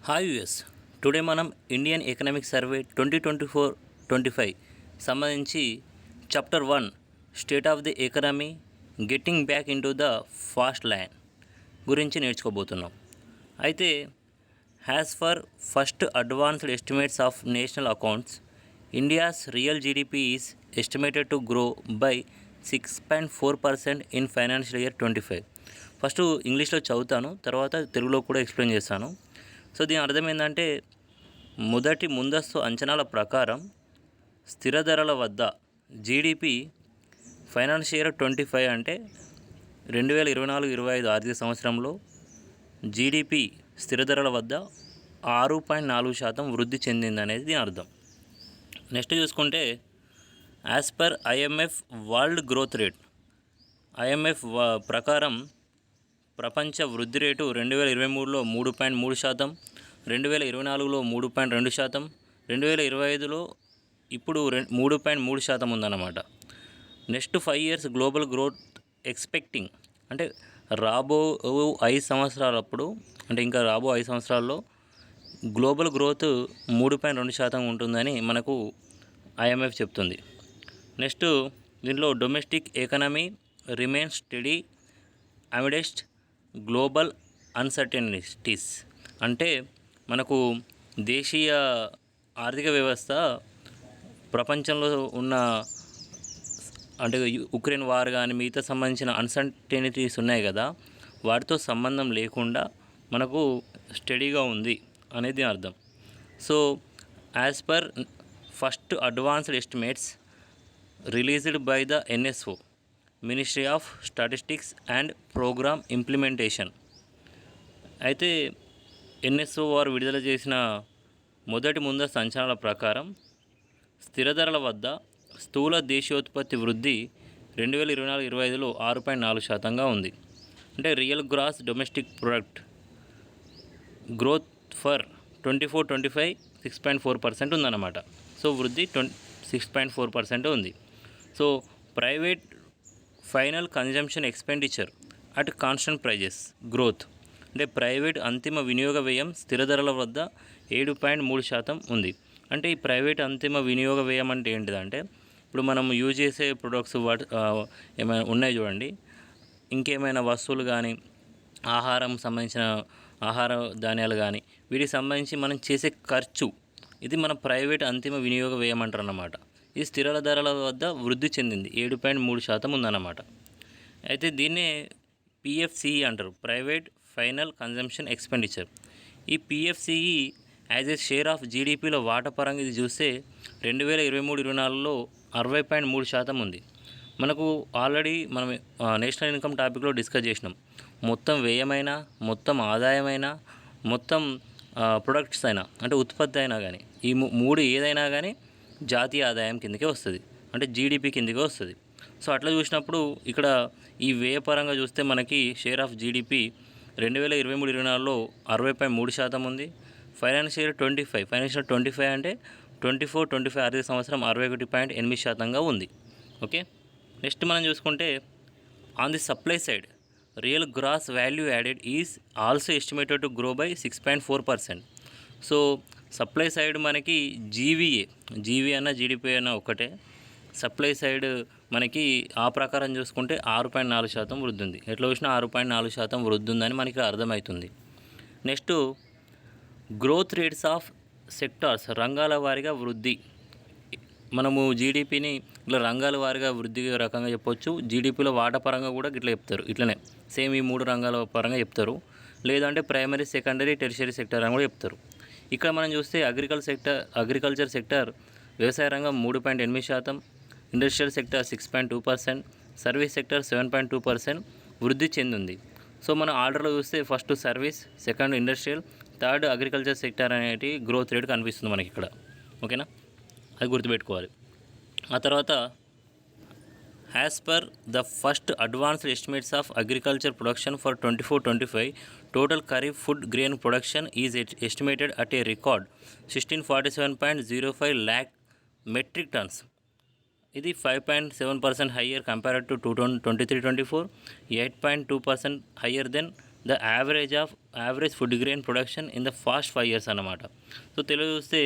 Hi US today మనం Indian economic survey 2024-25 సంబంధించి chapter 1 state of the economy getting back into the fast line గురించి నేర్చుకోబోతున్నాం. అయితే has for first advanced estimates of national accounts India's real GDP is estimated to grow by 6.4% in financial year 25. First ఇంగ్లీష్లో చదువుతాను, తర్వాత తెలుగులో కూడా explain చేస్తాను. So దీని అర్థం ఏంటంటే, మొదటి ముందస్తు అంచనాల ప్రకారం స్థిర ధరల వద్ద జీడిపి ఫైనాన్షియల్ ఇయర్ 25 అంటే 2024-25 ఆర్థిక సంవత్సరంలో జీడిపి స్థిర ధరల వద్ద 6.4% వృద్ధి చెందిందనేది దీని అర్థం. నెక్స్ట్ చూసుకుంటే as per IMF world growth rate, IMF ప్రకారం ప్రపంచ వృద్ధి రేటు 2023లో 3.3%, 2024లో 3.2%, 2025లో ఇప్పుడు 3.3% ఉందన్నమాట. Next 5 years global growth expecting అంటే రాబో 5 సంవత్సరాలప్పుడు, అంటే ఇంకా రాబో 5 సంవత్సరాల్లో గ్లోబల్ గ్రోత్ 3.2% ఉంటుందని మనకు ఐఎంఎఫ్ చెప్తుంది. నెక్స్ట్ దీంట్లో domestic economy remains steady amidst global uncertainties అంటే మనకు దేశీయ ఆర్థిక వ్యవస్థ ప్రపంచంలో ఉన్న అంటే ఉక్రెయిన్ వార్ కానీ మిగతా సంబంధించిన అన్సర్టెనిటీస్ ఉన్నాయి కదా, వాటితో సంబంధం లేకుండా మనకు స్టడీగా ఉంది అనేది అర్థం. So as per first advanced estimates released by the NSO ministry of statistics and programme implementation, అయితే ఎన్ఎస్ఓ వారు విడుదల చేసిన మొదటి ముందస్తు అంచనాల ప్రకారం స్థిర ధరల వద్ద స్థూల దేశీయోత్పత్తి వృద్ధి 2024-25లో 6.4%గా ఉంది. అంటే real gross domestic product growth for 24-25 6.4% ఉందన్నమాట. సో వృద్ధి 6.4% ఉంది. So private final consumption expenditure at constant prices growth అంటే ప్రైవేట్ అంతిమ వినియోగ వ్యయం స్థిర ధరల వద్ద 7.3% ఉంది. అంటే ఈ ప్రైవేట్ అంతిమ వినియోగ వ్యయం అంటే ఏంటిదంటే, ఇప్పుడు మనం యూజ్ చేసే ప్రొడక్ట్స్ ఏమైనా ఉన్నాయి చూడండి, ఇంకేమైనా వస్తువులు కానీ ఆహారం సంబంధించిన ఆహార ధాన్యాలు కానీ వీటికి సంబంధించి మనం చేసే ఖర్చు, ఇది మన ప్రైవేట్ అంతిమ వినియోగ వ్యయం అంటారు అన్నమాట. ఈ స్థిర ధరల వద్ద వృద్ధి చెందింది 7.3% ఉందన్నమాట. అయితే దీన్నే పిఎఫ్సిఈ అంటారు, ప్రైవేట్ ఫైనల్ కన్జంప్షన్ ఎక్స్పెండిచర్. ఈ పిఎఫ్సిఈ యాజ్ ఏ షేర్ ఆఫ్ జీడిపిలో వాటా పరంగా ఇది చూస్తే 2023-24లో 60.3% ఉంది. మనకు ఆల్రెడీ మనం నేషనల్ ఇన్కమ్ టాపిక్లో డిస్కస్ చేసినాం. మొత్తం వ్యయమైనా, మొత్తం ఆదాయమైనా, మొత్తం ప్రొడక్ట్స్ అయినా అంటే ఉత్పత్తి అయినా కానీ, ఈ మూడు ఏదైనా కానీ జాతీయ ఆదాయం కిందకే వస్తుంది, అంటే జీడిపి కిందకే వస్తుంది. సో అట్లా చూసినప్పుడు ఇక్కడ ఈ వ్యయ పరంగా చూస్తే మనకి షేర్ ఆఫ్ జీడిపి 2023-24లో 60.3% ఉంది. ఫైనాన్షియల్ 25 అంటే 24-25 ఆర్థిక సంవత్సరం 61.8%గా ఉంది. ఓకే, నెక్స్ట్ మనం చూసుకుంటే on the supply side real gross value added is also estimated to grow by 6.4%. So supply side మనకి జీవీ అన్న జీడిపి అన్న ఒకటే. సప్లై సైడ్ మనకి ఆ ప్రకారం చూసుకుంటే 6.4% వృద్ధి ఉంది. ఎట్లా చూసినా 6.4% వృద్ధి ఉందని మనకి అర్థమవుతుంది. Next growth rates of sectors రంగాల వారీగా వృద్ధి. మనము జీడిపిని ఇట్లా రంగాల వారీగా వృద్ధి రకంగా చెప్పొచ్చు. జీడిపిలో వాటా పరంగా కూడా ఇట్లా చెప్తారు, ఇట్లనే సేమ్ ఈ 3 రంగాల పరంగా చెప్తారు. లేదంటే ప్రైమరీ, సెకండరీ, టెర్షియరీ సెక్టర్ అని కూడా చెప్తారు. ఇక్కడ మనం చూస్తే అగ్రికల్చర్ సెక్టర్ వ్యవసాయ రంగం 3.8%, ఇండస్ట్రియల్ సెక్టర్ 6.2%, సర్వీస్ సెక్టర్ 7.2% వృద్ధి చెందింది. సో మన ఆర్డర్లో చూస్తే first service, second industrial, third agriculture sector అనేటి గ్రోత్ రేట్ కనిపిస్తుంది మనకి ఇక్కడ. ఓకేనా, అది గుర్తుపెట్టుకోవాలి. ఆ తర్వాత as per the first advanced estimates of agriculture production for 24-25 total kharif food grain production is estimated at a record 1647.05 lakh metric tons. ఇది 5.7% higher compared to 2023-24, 8.2% higher than the average of average food grain production in the past 5 years అన్నమాట. So Telugu చూస్తే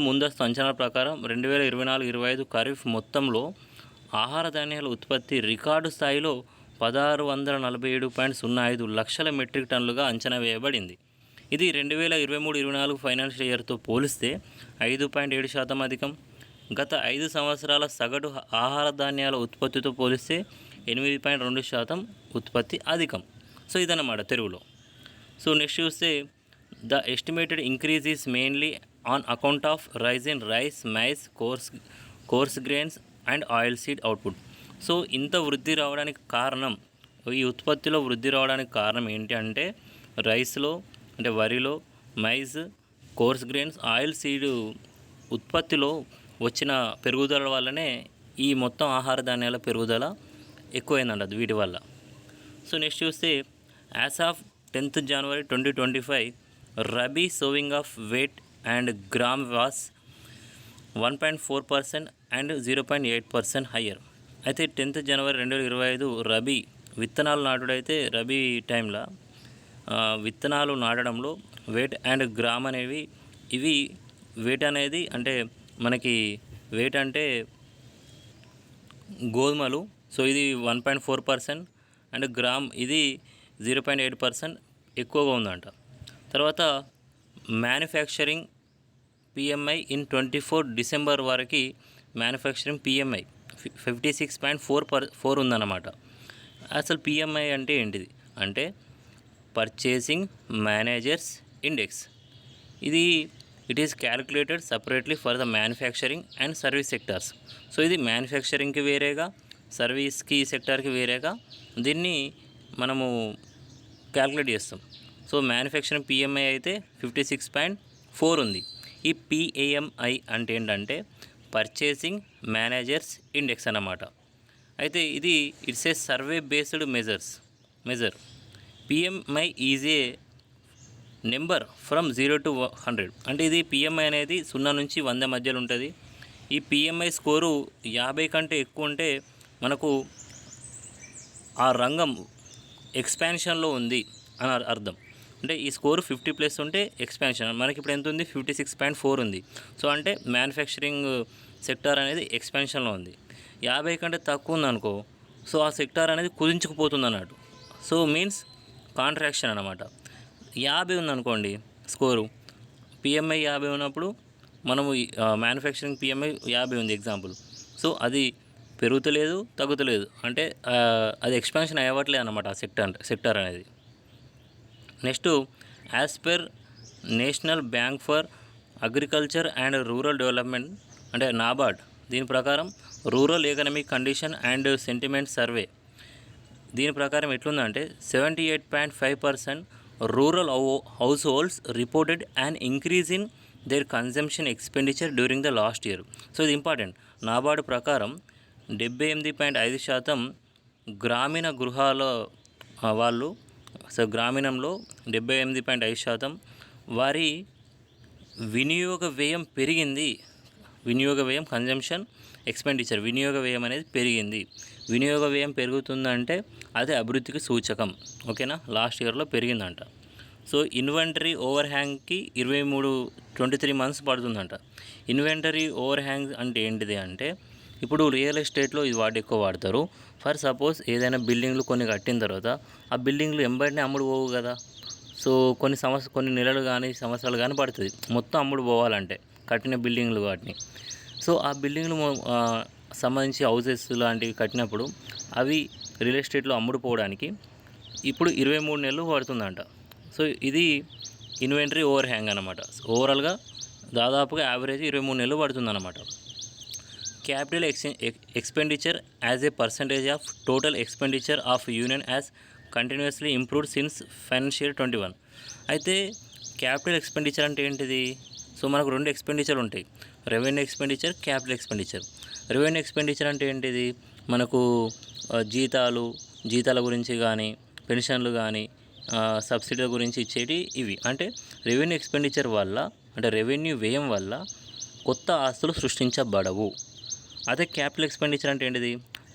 ముందస్తు అంచనాల ప్రకారం 2024-25 ఖరీఫ్ మొత్తంలో ఆహార ధాన్యాల ఉత్పత్తి రికార్డు స్థాయిలో 1647.05 లక్షల మెట్రిక్ టన్నులుగా అంచనా వేయబడింది. ఇది 2023-24 ఫైనాన్షియల్ ఇయర్తో పోలిస్తే 5.7% అధికం. గత 5 సంవత్సరాల సగటు ఆహార ధాన్యాల ఉత్పత్తితో పోలిస్తే 8.2% ఉత్పత్తి అధికం. సో ఇదన్నమాట తెలుగులో. సో నెక్స్ట్ చూస్తే the estimated increase is mainly on account of rise in rice, maize, coarse grains and oil seed output. So ఇంత వృద్ధి రావడానికి కారణం, ఈ ఉత్పత్తిలో వృద్ధి రావడానికి కారణం ఏంటి అంటే రైస్లో అంటే వరిలో, maize, course grains, oil seed ఉత్పత్తిలో వచ్చిన పెరుగుదల వల్లనే ఈ మొత్తం ఆహార ధాన్యాల పెరుగుదల ఎక్కువైందంట వీటి వల్ల. సో నెక్స్ట్ చూస్తే as of 10th January 2025 rabi sowing of wheat and gram was 1.4% and 0.8% higher. అయితే 10th January 2025 రబీ విత్తనాలు నాటుడైతే రబీ టైంలో విత్తనాలు నాటడంలో వెయిట్ అండ్ గ్రామ్ అనేవి ఇవి వెయిట్ అనేది అంటే మనకి వెయిట్ అంటే గోధుమలు. సో ఇది 1.4% అండ్ గ్రామ్ ఇది 0.8% ఎక్కువగా ఉందంట. తర్వాత మ్యానుఫ్యాక్చరింగ్ పిఎంఐ ఇన్ 24 December వరకు మ్యానుఫ్యాక్చరింగ్ పిఎంఐ 56.4 ఉందన్నమాట. అసలు పిఎంఐ అంటే ఏంటిది అంటే purchasing managers index. It is calculated separately for the manufacturing and service sectors. So ఇది మ్యానుఫ్యాక్చరింగ్కి వేరేగా, సర్వీస్కి సెక్టార్కి వేరేగా దీన్ని మనము క్యాలిక్యులేట్ చేస్తాం. సో మ్యానుఫ్యాక్చరింగ్ పిఎంఐ అయితే 56.4 ఉంది. ఈ పిఏఎంఐ అంటే ఏంటంటే పర్చేసింగ్ మేనేజర్స్ ఇండెక్స్ అన్నమాట. అయితే ఇది it's a survey based measure. PMI is a number from 0 to 100. అంటే ఇది పిఎంఐ అనేది 0 నుంచి 100 మధ్యలో ఉంటుంది. ఈ పిఎంఐ స్కోరు 50 కంటే ఎక్కువ ఉంటే మనకు ఆ రంగం ఎక్స్పాన్షన్లో ఉంది అని అర్థం. అంటే ఈ స్కోరు 50+ ఉంటే ఎక్స్పాన్షన్. మనకి ఇప్పుడు ఎంత ఉంది 56.4 ఉంది. సో అంటే మ్యానుఫ్యాక్చరింగ్ సెక్టార్ అనేది ఎక్స్పాన్షన్లో ఉంది. 50 కంటే తక్కువ ఉందనుకో, సో ఆ సెక్టార్ అనేది కుదించుకుపోతుంది అన్నట్టు. సో మీన్స్ కాంట్రాక్షన్ అన్నమాట. 50 ఉందనుకోండి స్కోరు, పిఎంఐ 50 ఉన్నప్పుడు మనము మ్యానుఫ్యాక్చరింగ్ పిఎంఐ 50 ఉంది ఎగ్జాంపుల్. సో అది పెరుగుతలేదు, తగ్గుతలేదు, అంటే అది ఎక్స్పాన్షన్ అవ్వట్లేదు అన్నమాట ఆ సెక్టార్ అనేది. Next as per national bank for agriculture and rural development అంటే నాబార్డ్, దీని ప్రకారం rural economic condition and sentiment survey దీని ప్రకారం ఎట్లుందంటే 78.5% rural house holds reported and increase in there consumption expenditure during the last year. So ఇది important. NABARD ప్రకారం 78.5% గ్రామీణ గృహాల వాళ్ళు, సో గ్రామీణంలో 78.5% వారి వినియోగ వ్యయం పెరిగింది. వినియోగ వ్యయం కన్జంప్షన్ ఎక్స్పెండిచర్, వినియోగ వ్యయం అనేది పెరిగింది. వినియోగ వ్యయం పెరుగుతుందంటే అదే అభివృద్ధికి సూచకం. ఓకేనా, లాస్ట్ ఇయర్లో పెరిగిందంట. సో ఇన్వెంటరీ ఓవర్ హ్యాంగ్కి 23 months పడుతుందంట. ఇన్వెంటరీ ఓవర్ హ్యాంగ్ అంటే ఏంటిది అంటే ఇప్పుడు రియల్ ఎస్టేట్లో ఇది ఎక్కువ వాడతారు. ఫర్ సపోజ్ ఏదైనా బిల్డింగ్లు కొన్ని కట్టిన తర్వాత ఆ బిల్డింగ్లు ఎంబడినే అమ్ముడు పోవు కదా. సో కొన్ని నెలలు కానీ సంవత్సరాలు కానీ పడుతుంది మొత్తం అమ్ముడు పోవాలంటే కట్టిన బిల్డింగ్లు వాటిని. సో ఆ బిల్డింగ్లు సంబంధించి హౌసెస్ లాంటివి కట్టినప్పుడు అవి రియల్ ఎస్టేట్లో అమ్ముడు పోవడానికి ఇప్పుడు 23 నెలలు పడుతుందంట. సో ఇది ఇన్వెంటరీ ఓవర్ హ్యాంగ్ అనమాట. ఓవరాల్గా దాదాపుగా యావరేజ్ 23 నెలలు పడుతుందన్నమాట. Capital expenditure as a percentage of total expenditure of union as continuously improved since financial 21. అయితే క్యాపిటల్ ఎక్స్పెండిచర్ అంటే ఏంటిది? సో మనకు 2 ఎక్స్పెండిచర్ ఉంటాయి, revenue expenditure, capital expenditure. Revenue expenditure అంటే ఏంటిది? మనకు జీతాల గురించి కానీ, పెన్షన్లు కానీ, సబ్సిడీల గురించి ఇచ్చేటి ఇవి. అంటే రెవెన్యూ ఎక్స్పెండిచర్ వల్ల, అంటే రెవెన్యూ వ్యయం వల్ల కొత్త ఆస్తులు సృష్టించబడవు. అదే క్యాపిటల్ ఎక్స్పెండిచర్ అంటే ఏంటిది?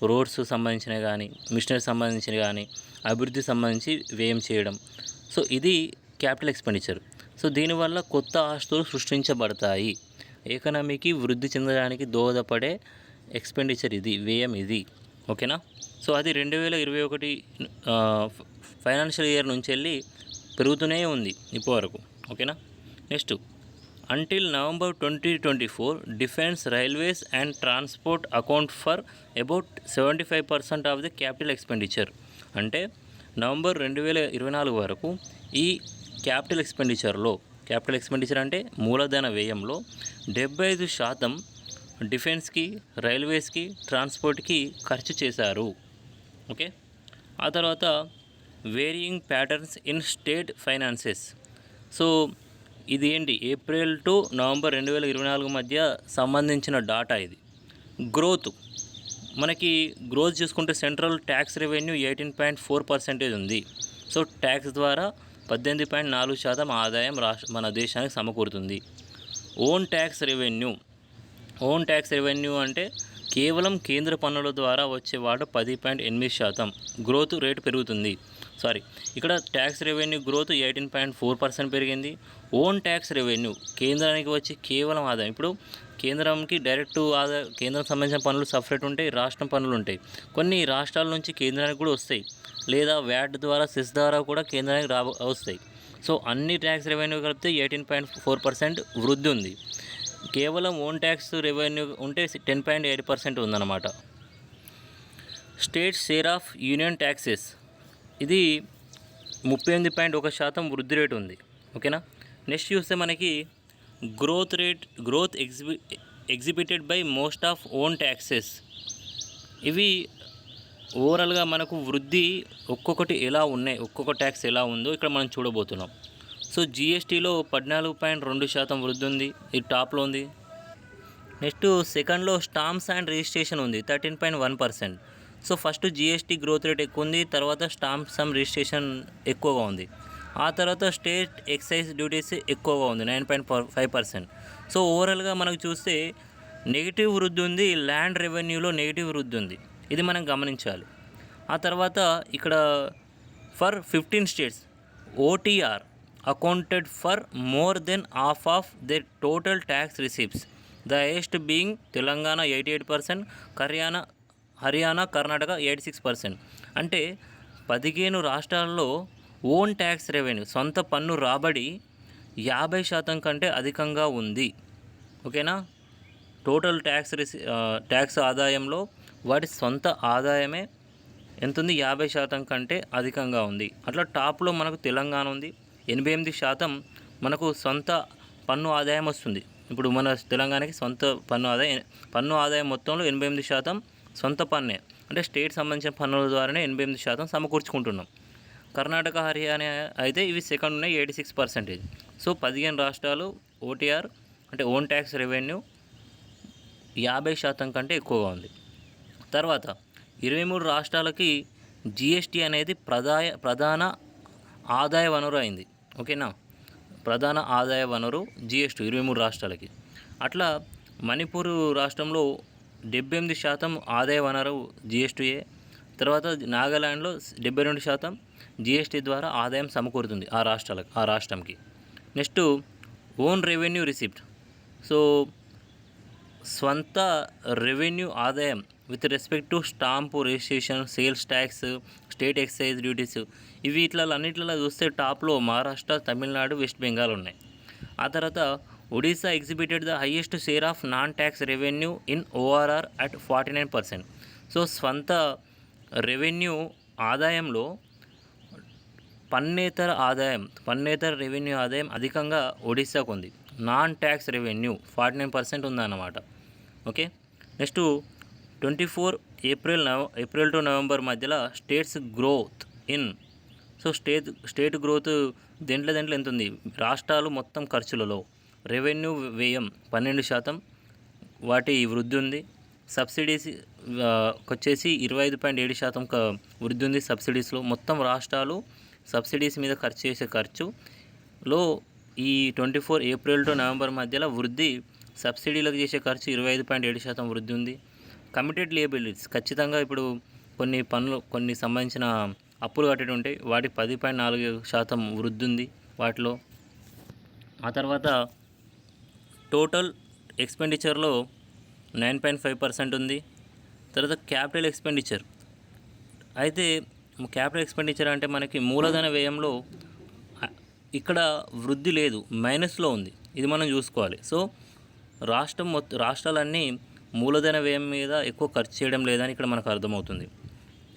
రోడ్స్ సంబంధించినవి కానీ, మిషనరీ సంబంధించినవి కానీ, అభివృద్ధి సంబంధించి వ్యయం చేయడం. సో ఇది క్యాపిటల్ ఎక్స్పెండిచర్. సో దీనివల్ల కొత్త ఆస్తులు సృష్టించబడతాయి. ఎకనామీకి వృద్ధి చెందడానికి దోహదపడే ఎక్స్పెండిచర్ ఇది, వ్యయం ఇది. ఓకేనా? సో అది 2021 ఫైనాన్షియల్ ఇయర్ నుంచి వెళ్ళి పెరుగుతూనే ఉంది ఇప్పటి వరకు. ఓకేనా? Next, until November 2024, defense, railways and transport account for about 75% of the capital expenditure. అంటే నవంబర్ 2024 వరకు ఈ క్యాపిటల్ ఎక్స్పెండిచర్ అంటే మూలధన వ్యయంలో 75% డిఫెన్స్కి, రైల్వేస్కి, ట్రాన్స్పోర్ట్కి ఖర్చు చేశారు. ఓకే. ఆ తర్వాత varying patterns in state finances. So ఇది ఏంటి, ఏప్రిల్ టు నవంబర్ 2024 మధ్య సంబంధించిన డాటా ఇది. మనకి గ్రోత్ చూసుకుంటే సెంట్రల్ ట్యాక్స్ రెవెన్యూ 18.4% ఉంది. సో ట్యాక్స్ ద్వారా 18.4% ఆదాయం మన దేశానికి సమకూరుతుంది. ఓన్ ట్యాక్స్ రెవెన్యూ అంటే కేవలం కేంద్ర పన్నుల ద్వారా వచ్చే వాడు 10.8% గ్రోత్ రేటు పెరుగుతుంది. ఇక్కడ ట్యాక్స్ రెవెన్యూ గ్రోత్ 18.4% పెరిగింది. ఓన్ ట్యాక్స్ రెవెన్యూ కేంద్రానికి వచ్చి కేవలం ఆదాయం, ఇప్పుడు కేంద్రంకి డైరెక్ట్ ఆదాయం, కేంద్రం సంబంధించిన పనులు సపరేట్ ఉంటాయి, రాష్ట్రం పనులు ఉంటాయి. కొన్ని రాష్ట్రాల నుంచి కేంద్రానికి కూడా వస్తాయి, లేదా వ్యాట్ ద్వారా, సెస్ ద్వారా కూడా కేంద్రానికి వస్తాయి. సో అన్ని ట్యాక్స్ రెవెన్యూ కలిపితే 18.4% వృద్ధి ఉంది. కేవలం ఓన్ ట్యాక్స్ రెవెన్యూ ఉంటే 10.8% ఉందన్నమాట. State share of union taxes ఇది 38.1% వృద్ధి రేటు ఉంది. ఓకేనా? నెక్స్ట్ చూస్తే మనకి growth exhibited by most of own taxes. ఇవి ఓవరాల్గా మనకు వృద్ధి ఒక్కొక్కటి ఎలా ఉన్నాయి, ఒక్కొక్క ట్యాక్స్ ఎలా ఉందో ఇక్కడ మనం చూడబోతున్నాం. సో జిఎస్టీలో 14.2% వృద్ధి ఉంది, ఇది టాప్లో ఉంది. నెక్స్ట్ సెకండ్లో స్టాంప్స్ అండ్ రిజిస్ట్రేషన్ ఉంది, 13.1%. So first GST growth rate ఎక్కువ ఉంది, తర్వాత స్టాంప్స్ అండ్ రిజిస్ట్రేషన్ ఎక్కువగా ఉంది. ఆ తర్వాత స్టేట్ ఎక్సైజ్ డ్యూటీస్ ఎక్కువగా ఉంది, 9.5%. సో ఓవరాల్గా మనకు చూస్తే నెగిటివ్ వృద్ధి ఉంది, ల్యాండ్ రెవెన్యూలో నెగిటివ్ వృద్ధి ఉంది, ఇది మనం గమనించాలి. ఆ తర్వాత ఇక్కడ for 15 states OTR accounted for more than half of their total tax receipts, the highest being Telangana 88%, Haryana, Karnataka 86%. అంటే 15 రాష్ట్రాల్లో ఓన్ ట్యాక్స్ రెవెన్యూ, సొంత పన్ను రాబడి 50% కంటే అధికంగా ఉంది. ఓకేనా? టోటల్ ట్యాక్స్ ఆదాయంలో వాటి సొంత ఆదాయమే ఎంత ఉంది, 50% కంటే అధికంగా ఉంది. అట్లా టాప్లో మనకు తెలంగాణ ఉంది, 88% మనకు సొంత పన్ను ఆదాయం వస్తుంది. ఇప్పుడు మన తెలంగాణకి సొంత పన్ను ఆదాయం మొత్తంలో 88% సొంత పన్నే, అంటే స్టేట్ సంబంధించిన పన్నుల ద్వారానే 88% సమకూర్చుకుంటున్నాం. కర్ణాటక, హర్యానా అయితే ఇవి సెకండ్ ఉన్నాయి, 86%. సో 15 రాష్ట్రాలు ఓటీఆర్ అంటే ఓన్ ట్యాక్స్ రెవెన్యూ 50% కంటే ఎక్కువగా ఉంది. తర్వాత 23 రాష్ట్రాలకి జిఎస్టీ అనేది ప్రధాన ఆదాయ వనరు అయింది. ఓకేనా? ప్రధాన ఆదాయ వనరు జిఎస్టీ 23 రాష్ట్రాలకి. అట్లా మణిపూర్ రాష్ట్రంలో 78% ఆదాయ వనరు జిఎస్టీయే. తర్వాత నాగాలాండ్లో 72% జిఎస్టీ ద్వారా ఆదాయం సమకూరుతుంది ఆ రాష్ట్రంకి. Next own revenue receipt. So స్వంత రెవెన్యూ ఆదాయం with respect to stamp, registration, sales tax, state excise duties, ఇవి అన్నిట్లలో చూస్తే టాప్లో మహారాష్ట్ర, తమిళనాడు, వెస్ట్ బెంగాల్ ఉన్నాయి. ఆ తర్వాత Odisha exhibited the highest share of non tax revenue in ORR at 49%. So స్వంత రెవెన్యూ ఆదాయంలో పన్నేతర రెవెన్యూ ఆదాయం అధికంగా ఒడిశాకు ఉంది. నాన్ ట్యాక్స్ రెవెన్యూ 49% ఉందన్నమాట. Okay. Next 24 April to November మధ్యలో states growth in. So state growth దేంట్లో ఎంత ఉంది, రాష్ట్రాలు మొత్తం ఖర్చులలో రెవెన్యూ వ్యయం 12% వాటి వృద్ధి ఉంది. సబ్సిడీస్ వచ్చేసి 25.7% వృద్ధి ఉంది. సబ్సిడీస్లో మొత్తం రాష్ట్రాలు సబ్సిడీస్ మీద ఖర్చు చేసే ఖర్చులో ఈ 24 ఏప్రిల్ టు నవంబర్ మధ్యలో వృద్ధి, సబ్సిడీలకు చేసే ఖర్చు 25.7% వృద్ధి ఉంది. కమిటెడ్ లియబిలిటీస్ ఖచ్చితంగా ఇప్పుడు కొన్ని సంబంధించిన అప్పులు కట్టేటి ఉంటాయి, వాటికి 10.4% వృద్ధి ఉంది వాటిలో. ఆ తర్వాత టోటల్ ఎక్స్పెండిచర్లో 9.5% ఉంది. తర్వాత క్యాపిటల్ ఎక్స్పెండిచర్ అయితే క్యాపిటల్ ఎక్స్పెండిచర్ అంటే మనకి మూలధన వ్యయంలో ఇక్కడ వృద్ధి లేదు, మైనస్లో ఉంది. ఇది మనం చూసుకోవాలి. సో రాష్ట్రాలన్నీ మూలధన వ్యయం మీద ఎక్కువ ఖర్చు చేయడం లేదని ఇక్కడ మనకు అర్థమవుతుంది.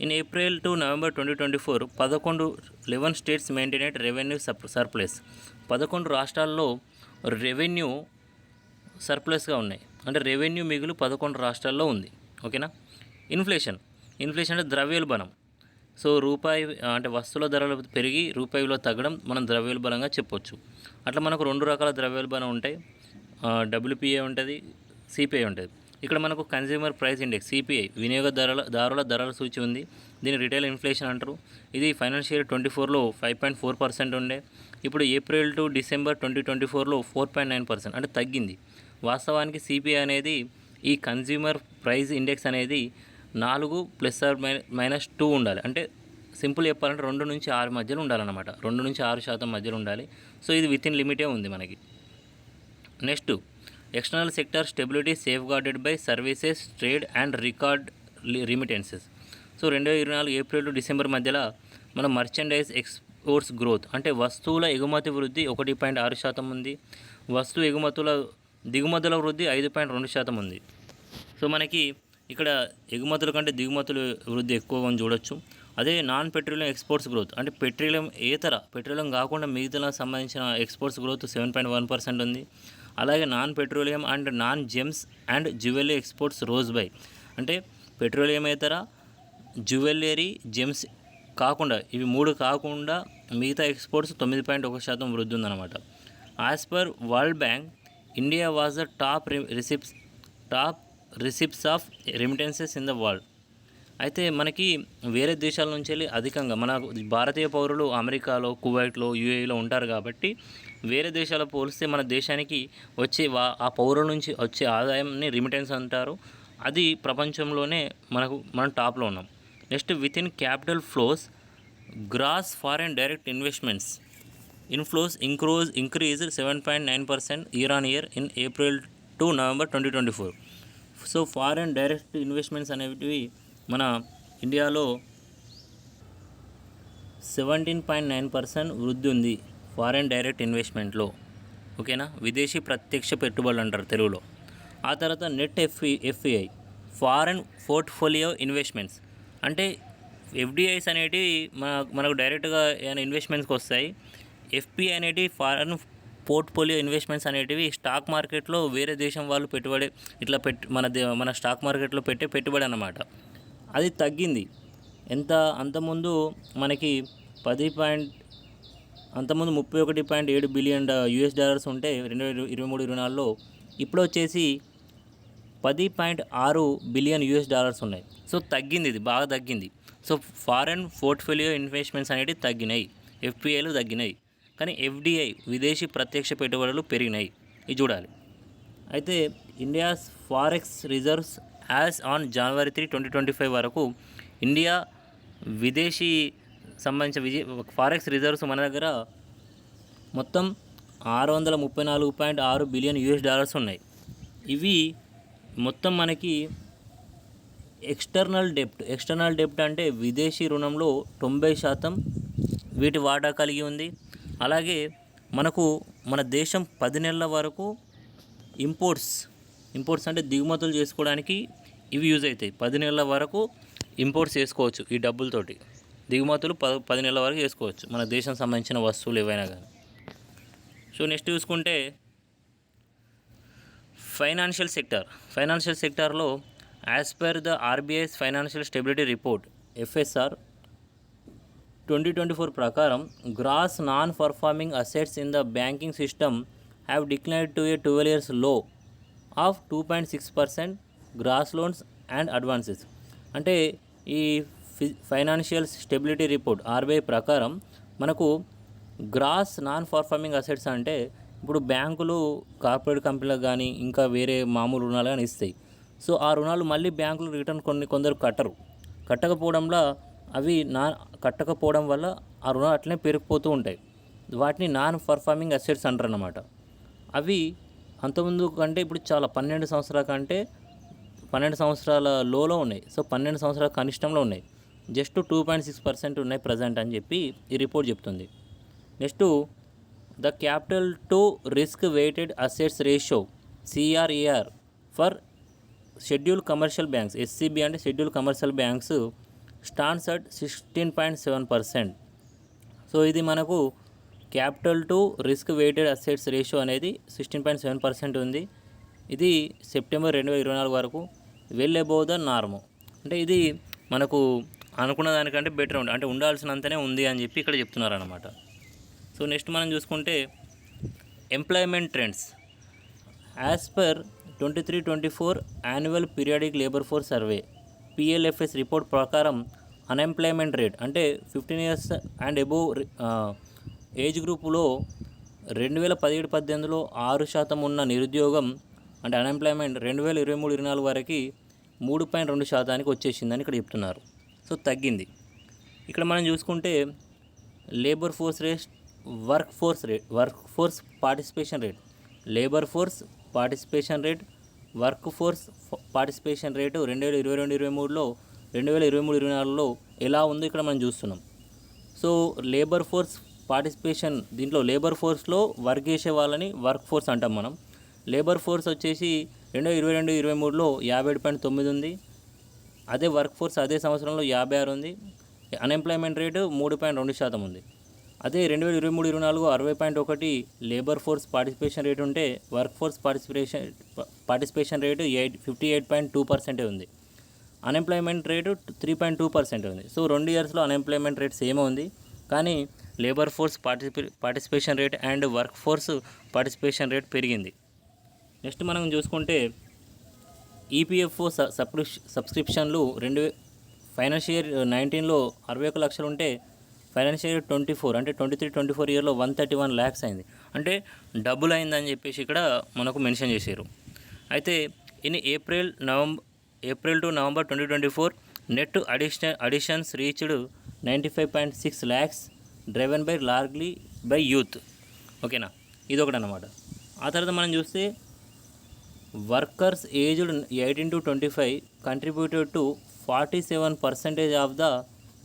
In April to November 2024 11 states maintained revenue surplus. 11 రాష్ట్రాల్లో రెవెన్యూ సర్ప్లస్గా ఉన్నాయి, అంటే రెవెన్యూ మిగులు 11 రాష్ట్రాల్లో ఉంది. ఓకేనా. ఇన్ఫ్లేషన్ అంటే ద్రవ్యోల్బణం. సో రూపాయి అంటే వస్తువుల ధరలు పెరిగి రూపాయి విలువ తగ్గడం మనం ద్రవ్యోల్బణంగా చెప్పొచ్చు. అట్లా మనకు 2 రకాల ద్రవ్యోల్బణం ఉంటాయి, WPI ఉంటుంది, CPI ఉంటుంది. ఇక్కడ మనకు కన్జ్యూమర్ ప్రైస్ ఇండెక్స్ CPI వినియోగదారుల ధరల సూచి ఉంది. దీన్ని రిటైల్ ఇన్ఫ్లేషన్ అంటారు. ఇది ఫైనాన్షియల్ 24లో 5.4% ఉండే, ఇప్పుడు ఏప్రిల్ టు డిసెంబర్ 2024లో 4.9%, అంటే తగ్గింది. వాస్తవానికి CPI అనేది ఈ కన్జ్యూమర్ ప్రైస్ ఇండెక్స్ అనేది 4 ± 2 ఉండాలి. అంటే సింపుల్ చెప్పాలంటే 2 నుంచి 6 మధ్యలో ఉండాలన్నమాట. 2 నుంచి 6% మధ్యలో ఉండాలి. సో ఇది వితిన్ లిమిటే ఉంది మనకి. Next, external sector stability safeguarded by services, trade and record remittances. So 2024 April to December మధ్యలో మన మర్చెండైజ్ ఎక్స్పోర్ట్స్ గ్రోత్ అంటే వస్తువుల ఎగుమతి వృద్ధి 1.6% ఉంది. దిగుమతుల వృద్ధి 5.2% ఉంది. సో మనకి ఇక్కడ ఎగుమతుల కంటే దిగుమతుల వృద్ధి ఎక్కువగా చూడొచ్చు. అదే నాన్ పెట్రోలియం ఎక్స్పోర్ట్స్ గ్రోత్ అంటే పెట్రోలియం కాకుండా మిగతా సంబంధించిన ఎక్స్పోర్ట్స్ గ్రోత్ 7.1% ఉంది. అలాగే non petroleum and non gems and jewellery exports rose by అంటే పెట్రోలియంయేతర, జ్యువెలరీ, జెమ్స్ కాకుండా, ఇవి 3 కాకుండా మిగతా ఎక్స్పోర్ట్స్ 9.1% వృద్ధి ఉందన్నమాట. As per world bank, India was the top receipts of remittances in the world. అయితే మనకి వేరే దేశాల నుంచి వెళ్ళి అధికంగా మన భారతీయ పౌరులు అమెరికాలో, కువైట్లో, UAEలో ఉంటారు కాబట్టి వేరే దేశాల పోలిస్తే మన దేశానికి వచ్చే ఆ పౌరుల నుంచి వచ్చే ఆదాయంని రెమిటెన్స్ అంటారు. అది ప్రపంచంలోనే మనం టాప్లో ఉన్నాం. Next, with in capital flows, gross foreign direct investments inflows increased 7.9% year on year in April to November 2024. So foreign direct investments అనేవి మన ఇండియాలో 17.9% వృద్ధి ఉంది ఫారెన్ డైరెక్ట్ ఇన్వెస్ట్మెంట్లో. ఓకేనా. విదేశీ ప్రత్యక్ష పెట్టుబడులు అంటారు తెలుగులో. ఆ తర్వాత net FPI foreign portfolio investments అంటే FDIs అనేటివి మనకు డైరెక్ట్గా ఏమైనా ఇన్వెస్ట్మెంట్స్కి వస్తాయి. FPI అనేటివి ఫారెన్ పోర్ట్ఫోలియో ఇన్వెస్ట్మెంట్స్ అనేటివి స్టాక్ మార్కెట్లో వేరే దేశం వాళ్ళు పెట్టుబడి ఇట్లా మన స్టాక్ మార్కెట్లో పెట్టే పెట్టుబడి అన్నమాట. అది తగ్గింది. అంతకుముందు మనకి 31.7 బిలియన్ US ఉంటే 2023-24లో ఇప్పుడు వచ్చేసి 10.6 బిలియన్ US ఉన్నాయి. సో తగ్గింది, ఇది బాగా తగ్గింది. సో ఫారెన్ పోర్ట్ఫోలియో ఇన్వెస్ట్మెంట్స్ అనేవి తగ్గినాయి, FPIలు తగ్గినాయి, కానీ FDI విదేశీ ప్రత్యక్ష పెట్టుబడులు పెరిగినాయి. ఇది చూడాలి. అయితే India's forex reserves as on January 3, 2025 వరకు ఇండియా విదేశీ సంబంధించిన ఫారెక్స్ రిజర్వ్స్ మన దగ్గర మొత్తం 634.6 బిలియన్ US ఉన్నాయి. ఇవి మొత్తం మనకి ఎక్స్టర్నల్ డెప్ట్ అంటే విదేశీ రుణంలో 90% వీటి వాటా కలిగి ఉంది. అలాగే మన దేశం 10 నెలల వరకు ఇంపోర్ట్స్ అంటే దిగుమతులు చేసుకోవడానికి ఇవి యూజ్ అవుతాయి. 10 నెలల వరకు ఇంపోర్ట్స్ చేసుకోవచ్చు ఈ డబ్బులతోటి. దిగుమతులు 10 నెలల వరకు చేసుకోవచ్చు మన దేశం సంబంధించిన వస్తువులు ఏవైనా కానీ. సో నెక్స్ట్ చూసుకుంటే ఫైనాన్షియల్ సెక్టార్లో as per the RBI's financial stability report FSR 2024 ప్రకారం gross non performing assets in the banking system have declined to a 12 years low of 2.6% gross loans and advances. అంటే ఈ ఫైనాన్షియల్ స్టెబిలిటీ రిపోర్ట్ RBI ప్రకారం మనకు gross non performing assets అంటే ఇప్పుడు బ్యాంకులు corporate కంపెనీలకు కానీ ఇంకా వేరే మామూలు రుణాలు కానీ ఇస్తాయి. సో ఆ రుణాలు మళ్ళీ బ్యాంకులు రిటర్న్ కొందరు కట్టకపోవడంలో కట్టకపోవడం వల్ల ఆ రుణాలు అట్లనే పెరిగిపోతూ ఉంటాయి. వాటిని నాన్ పర్ఫార్మింగ్ అసెట్స్ అంటారు అన్నమాట. అవి అంతకుముందు కంటే ఇప్పుడు చాలా 12 సంవత్సరాల లోలో ఉన్నాయి. సో 12 సంవత్సరాల కనిష్టంలో ఉన్నాయి. జస్ట్ 2.6% ఉన్నాయి ప్రజెంట్ అని చెప్పి ఈ రిపోర్ట్ చెప్తుంది. Next the capital to risk weighted assets ratio CRAR for schedule commercial banks, SCB అంటే schedule commercial banks stands at 16.7%. So ఇది మనకు capital to risk weighted assets ratio అనేది 16.7% ఉంది. ఇది సెప్టెంబర్ 2024 వరకు వెల్ అబోవ్ ద నార్మ్. అంటే ఇది మనకు అనుకున్న దానికంటే బెటర్ ఉంది, అంటే ఉండాల్సినంతనే ఉంది అని చెప్పి ఇక్కడ చెప్తున్నారు అన్నమాట. సో నెక్స్ట్ మనం చూసుకుంటే employment trends as per 23-24 annual periodic labour force survey PLFS report ప్రకారం అన్ఎంప్లాయ్మెంట్ రేట్ అంటే 15 years అండ్ అబోవ్ ఏజ్ గ్రూపులో 2017-18లో 6% ఉన్న నిరుద్యోగం అంటే అన్ఎంప్లాయ్మెంట్ 2023-24 వరకు 3.2% వచ్చేసిందని ఇక్కడ చెప్తున్నారు. సో తగ్గింది. ఇక్కడ మనం చూసుకుంటే labour force rate, work force participation rate, labour force participation rate, work force participation rate 2022-23లో 2023-24లో ఎలా ఉందో ఇక్కడ మనం చూస్తున్నాం. సో లేబర్ ఫోర్స్ పార్టిసిపేషన్, దీంట్లో లేబర్ ఫోర్స్లో వర్క్ చేసే వాళ్ళని వర్క్ ఫోర్స్ అంటాం మనం. లేబర్ ఫోర్స్ వచ్చేసి 2022-23లో 57.9 ఉంది. అదే వర్క్ ఫోర్స్ అదే సంవత్సరంలో 56 ఉంది. అన్ఎంప్లాయ్మెంట్ రేటు 3.2% ఉంది. అదే 2023-24 60.1 లేబర్ ఫోర్స్ పార్టిసిపేషన్ రేటు ఉంటే వర్క్ ఫోర్స్ పార్టిసిపేషన్ రేటు 58.2% ఉంది. అన్ఎంప్లాయ్మెంట్ రేటు 3.2% ఉంది. సో 2 yearsలో అన్ఎంప్లాయ్మెంట్ రేట్ సేమ్ ఉంది, కానీ labour force participation rate and work force participation rate పెరిగింది. నెక్స్ట్ మనం చూసుకుంటే EPFO సబ్స్క్రిప్షన్లు ఫైనాన్షియల్ ఇయర్ 19లో 61 లక్షలు ఉంటే ఫైనాన్షియల్ ఇయర్ 24 అంటే 23-24 ఇయర్లో 131 lakhs అయింది. అంటే డబుల్ అయిందని చెప్పేసి ఇక్కడ మనకు మెన్షన్ చేశారు. అయితే in April to November 2024 net additions reached 95.6 lakhs driven by largely by youth. ఓకేనా, ఇది ఒకటి అన్నమాట. ఆ తర్వాత మనం చూస్తే workers aged 18-25 contributed to 47% of the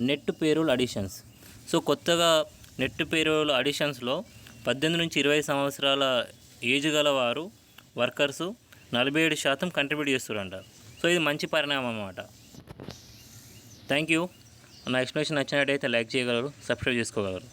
net payroll additions. So కొత్తగా నెట్ పేరోల్ అడిషన్స్లో 18 నుంచి 20 సంవత్సరాల ఏజ్ గల వారు వర్కర్సు 47% కంట్రిబ్యూట్ చేస్తారంట. సో ఇది మంచి పరిణామం అన్నమాట. Thank you. నా ఎక్స్ప్లెనేషన్ నచ్చినట్టయితే లైక్ చేయగలరు, సబ్స్క్రైబ్ చేసుకోగలరు.